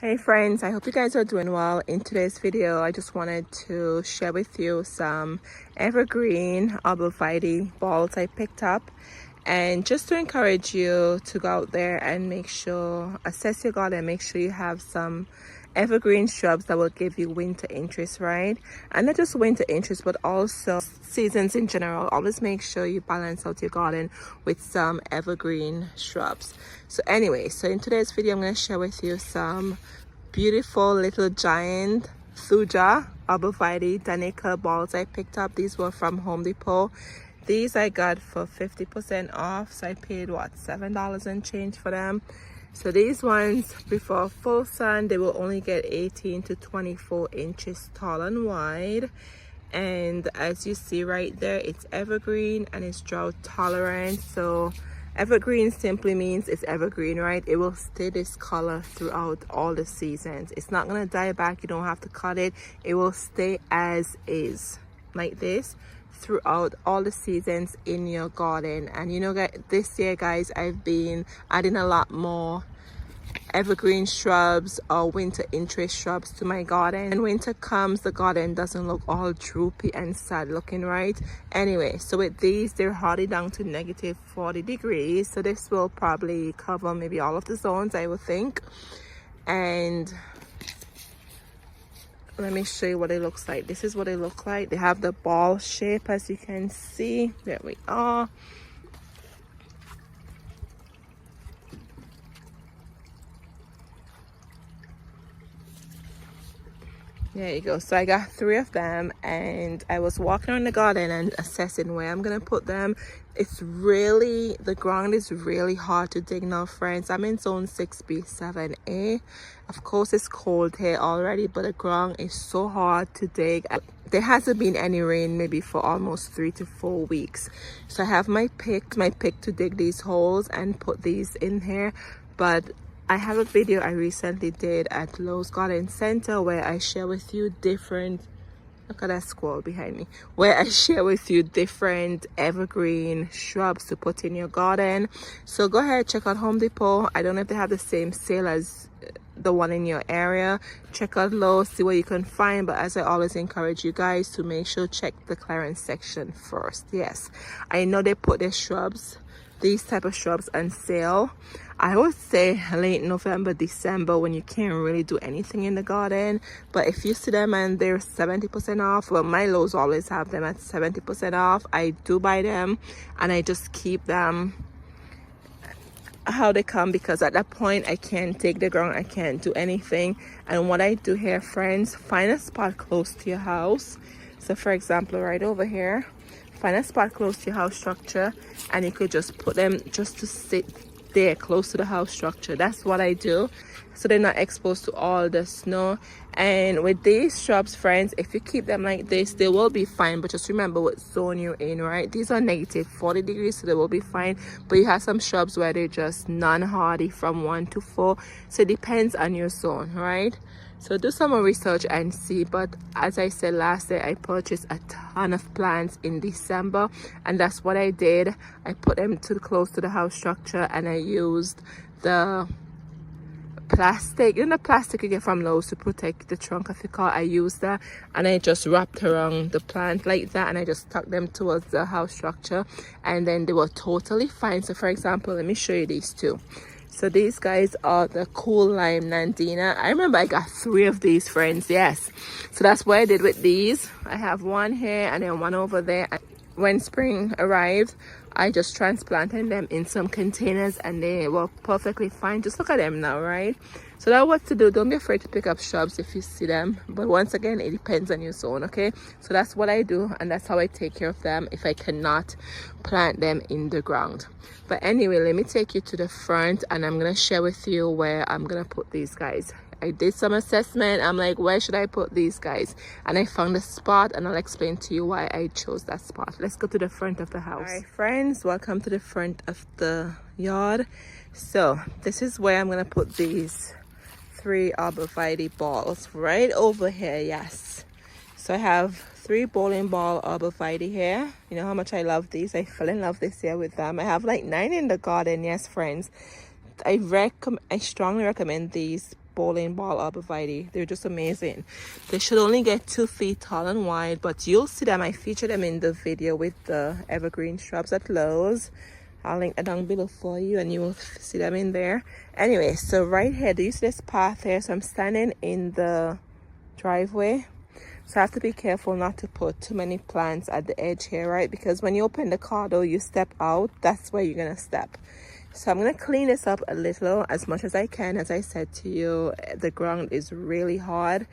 Hey friends, I hope you guys are doing well. In today's video, I just wanted to share with you some evergreen arborvitae balls I picked up, and just to encourage you to go out there and assess your garden, make sure you have some evergreen shrubs that will give you winter interest, right? And not just winter interest, but also seasons in general. Always make sure you balance out your garden with some evergreen shrubs. So anyway, so in today's video, I'm going to share with you some beautiful little giant Thuja arborvitae Danica balls I picked up. These were from Home Depot. These I got for 50% off, so I paid what, $7 and change for them. So these ones, before full sun, they will only get 18 to 24 inches tall and wide. And as you see right there, it's evergreen and it's drought tolerant. So evergreen simply means it's evergreen, right? It will stay this color throughout all the seasons. It's not gonna die back. You don't have to cut it. It will stay as is, like this, throughout all the seasons in your garden. And you know, this year, guys, I've been adding a lot more evergreen shrubs or winter interest shrubs to my garden. And winter comes, the garden doesn't look all droopy and sad looking, right? Anyway, so with these, they're hardy down to negative 40 degrees, so this will probably cover maybe all of the zones, I would think. And let me show you what it looks like. This is what it looks like. They have the ball shape, as you can see. There we are. There you go. So I got 3 of them, and I was walking around the garden and assessing where I'm gonna put them. The ground is really hard to dig now, friends. I'm in zone 6B 7A. Of course, it's cold here already, but the ground is so hard to dig. There hasn't been any rain maybe for almost 3 to 4 weeks. So I have my pick to dig these holes and put these in here. But I have a video I recently did at Lowe's Garden Center where I share with you different, look at that squirrel behind me, where I share with you different evergreen shrubs to put in your garden. So go ahead, check out Home Depot. I don't know if they have the same sale as the one in your area. Check out Lowe's, see what you can find. But as I always encourage you guys to make sure check the clearance section first. Yes, I know they put their shrubs, these type of shrubs, on sale. I would say late November, December, when you can't really do anything in the garden. But if you see them and they're 70% off, well, my Lowe's always have them at 70% off. I do buy them and I just keep them how they come, because at that point I can't dig the ground, I can't do anything. And what I do here, friends, find a spot close to your house. So for example, right over here, find a spot close to your house structure, and you could just put them just to sit there close to the house structure. That's what I do, so they're not exposed to all the snow. And with these shrubs, friends, if you keep them like this, they will be fine. But just remember what zone you're in, right? These are negative 40 degrees, so they will be fine. But you have some shrubs where they're just non-hardy from 1 to 4, so it depends on your zone, right? So do some more research and see. But as I said last day, I purchased a ton of plants in December, and that's what I did. I put them close to the house structure, and I used the plastic, the plastic you get from Lowe's to protect the trunk of your car. I used that, and I just wrapped around the plant like that, and I just tucked them towards the house structure, and then they were totally fine. So for example, let me show you these two. So these guys are the Cool Lime Nandina. I remember I got 3 of these, friends. Yes, so that's what I did with these. I have one here and then one over there. When spring arrived, I just transplanted them in some containers, and they were perfectly fine. Just look at them now, right? So that's what to do. Don't be afraid to pick up shrubs if you see them, but once again, it depends on your zone. Okay, so that's what I do, and that's how I take care of them if I cannot plant them in the ground. But anyway, let me take you to the front, and I'm gonna share with you where I'm gonna put these guys. I did some assessment. I'm like, where should I put these guys? And I found a spot, and I'll explain to you why I chose that spot. Let's go to the front of the house. All right, friends, welcome to the front of the yard. So this is where I'm gonna put these 3 arborvitae balls, right over here. Yes, so I have 3 bowling ball arborvitae here. You know how much I love these. I fell in love this year with them. I have like 9 in the garden. Yes, friends, I strongly recommend these bowling ball arborvitae. They're just amazing. They should only get 2 feet tall and wide, but you'll see them. I featured them in the video with the evergreen shrubs at Lowe's. I'll link that down below for you and you will see them in there. Anyway, so right here, do you see this path here? So I'm standing in the driveway. So I have to be careful not to put too many plants at the edge here, right? Because when you open the car door, you step out, that's where you're gonna step. So I'm gonna clean this up a little, as much as I can. As I said to you, the ground is really hard.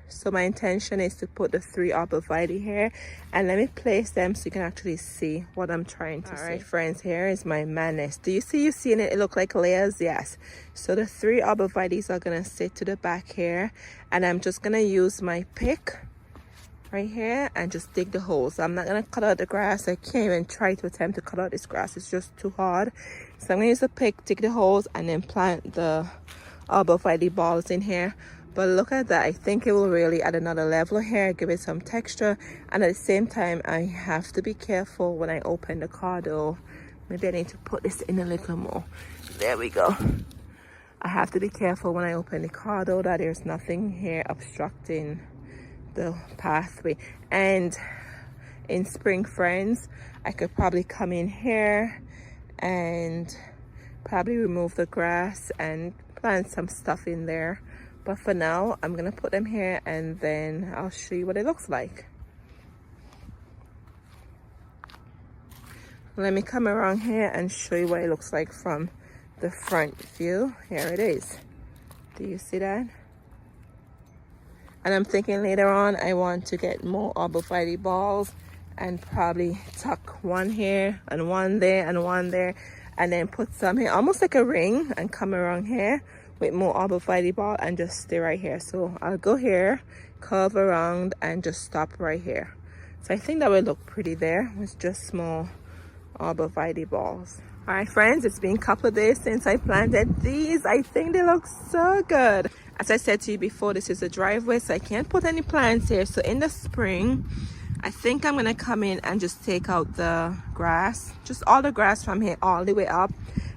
So my intention is to put the 3 arborvitae here, and let me place them so you can actually see what I'm trying to see. All right, friends, here is my madness. Do you see seeing it? It look like layers. Yes. So the 3 arborvitaes are gonna sit to the back here, and I'm just gonna use my pick right here and just dig the holes. I'm not gonna cut out the grass. I can't even try to attempt to cut out this grass. It's just too hard. So I'm gonna use a pick, dig the holes, and then plant the arborvitae balls in here. But look at that. I think it will really add another level here, give it some texture. And at the same time, I have to be careful when I open the car door. Maybe I need to put this in a little more. There we go. I have to be careful when I open the car door that there's nothing here obstructing the pathway. And in spring, friends, I could probably come in here and probably remove the grass and plant some stuff in there. But for now, I'm gonna put them here and then I'll show you what it looks like. Let me come around here and show you what it looks like from the front view. Here it is. Do you see that? And I'm thinking later on I want to get more arborvitae balls and probably tuck one here and one there and one there, and then put some here, almost like a ring, and come around here with more arborvitae ball and just stay right here. So I'll go here, curve around, and just stop right here. So I think that would look pretty there with just small arborvitae balls. All right, friends, it's been a couple of days since I planted these. I think they look so good. As I said to you before, this is a driveway, so I can't put any plants here. So in the spring, I think I'm gonna come in and just take out the grass, just all the grass from here all the way up,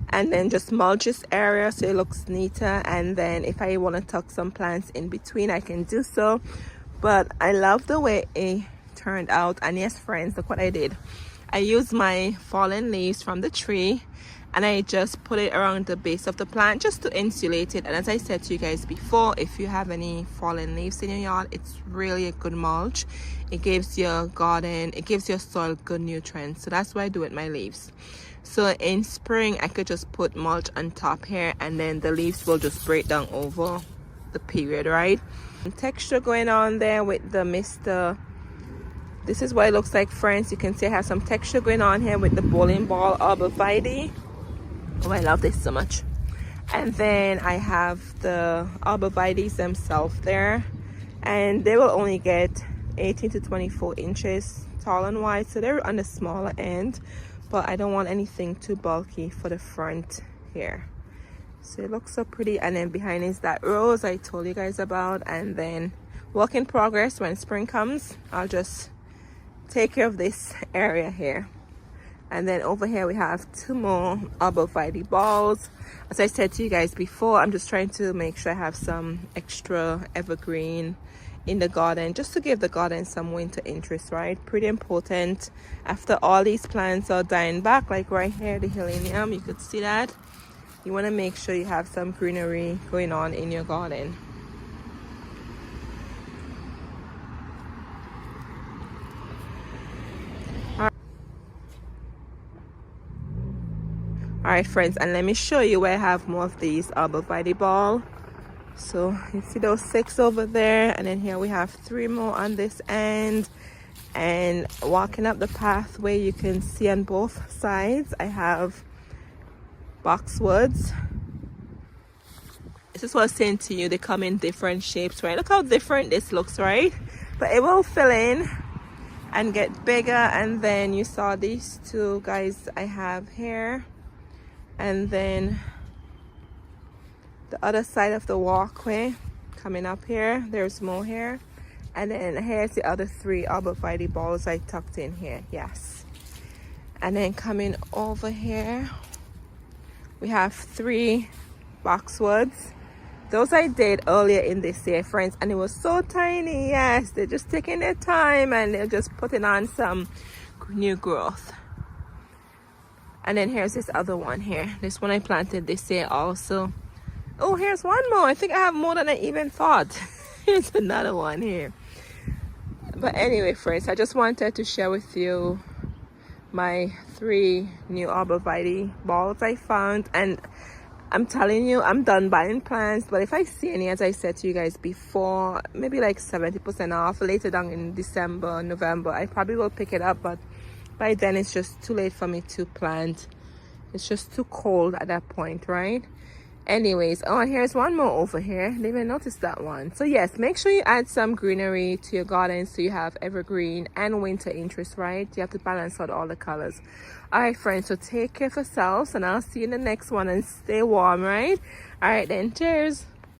and then just mulch this area so it looks neater. And then if I want to tuck some plants in between, I can do so. But I love the way it turned out. And yes, friends, look what I did. I used my fallen leaves from the tree and I just put it around the base of the plant just to insulate it. And as I said to you guys before, if you have any fallen leaves in your yard, it's really a good mulch. It gives your garden, it gives your soil good nutrients. So that's why I do it with my leaves. So in spring, I could just put mulch on top here and then the leaves will just break down over the period, right? And texture going on there with the mister. This is what it looks like, friends. You can see I have some texture going on here with the bowling ball arborvitae. Oh, I love this so much. And then I have the arborvitaes themselves there. And they will only get 18 to 24 inches tall and wide. So they're on the smaller end. But I don't want anything too bulky for the front here. So it looks so pretty. And then behind is that rose I told you guys about. And then work in progress. When spring comes, I'll just take care of this area here. And then over here we have 2 more arborvitae balls. As I said to you guys before, I'm just trying to make sure I have some extra evergreen in the garden, just to give the garden some winter interest, right? Pretty important. After all these plants are dying back, like right here, the helenium, you could see that. You want to make sure you have some greenery going on in your garden. All right, friends, and let me show you where I have more of these arborvitae ball. So you see those 6 over there, and then here we have 3 more on this end. And walking up the pathway, you can see on both sides I have boxwoods. This is what I was saying to you, they come in different shapes, right? Look how different this looks, right? But it will fill in and get bigger. And then you saw these 2 guys I have here, and then the other side of the walkway coming up here, there's more here. And then here's the other 3 arborvitae balls I tucked in here. Yes. And then coming over here, we have 3 boxwoods. Those I did earlier in this year, friends, and it was so tiny. Yes, they're just taking their time and they're just putting on some new growth. And then here's this other one here. This one I planted this year also. Oh, here's one more. I think I have more than I even thought. Here's another one here. But anyway, friends, I just wanted to share with you my 3 new arborvitae balls I found. And I'm telling you, I'm done buying plants. But if I see any, as I said to you guys before, maybe like 70% off later down in December, November, I probably will pick it up. But by then it's just too late for me to plant. It's just too cold at that point, right? Anyways, oh, and here's one more over here. Didn't even notice that one. So yes, make sure you add some greenery to your garden so you have evergreen and winter interest, right? You have to balance out all the colors. All right, friends, so take care of yourselves and I'll see you in the next one, and stay warm, right? All right then, cheers.